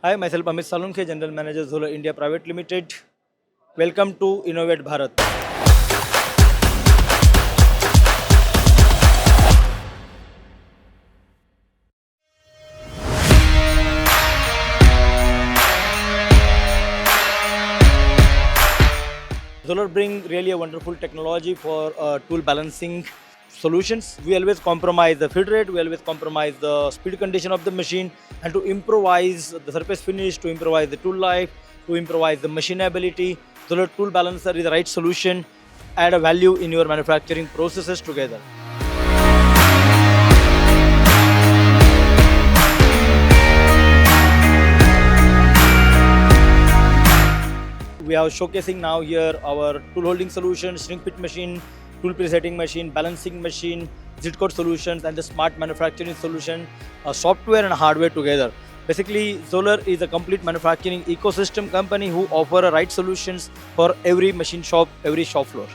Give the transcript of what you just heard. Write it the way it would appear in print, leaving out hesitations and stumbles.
Hi, myself Amit Salunkhe, General Manager, ZOLLER India Private Limited. Welcome to Innovate Bharat. ZOLLER bring really a wonderful technology for tool balancing solutions. We always compromise the feed rate, we always compromise the speed condition of the machine, and to improvise the surface finish, to improvise the tool life, to improvise the machinability. ZOLLER Tool Balancer is the right solution. Add a value in your manufacturing processes together. We are showcasing now here our tool holding solution, shrink pit machine, tool presetting machine, balancing machine, zip code solutions, and the smart manufacturing solution, software and hardware together. Basically, ZOLLER is a complete manufacturing ecosystem company who offer a right solutions for every machine shop, every shop floor.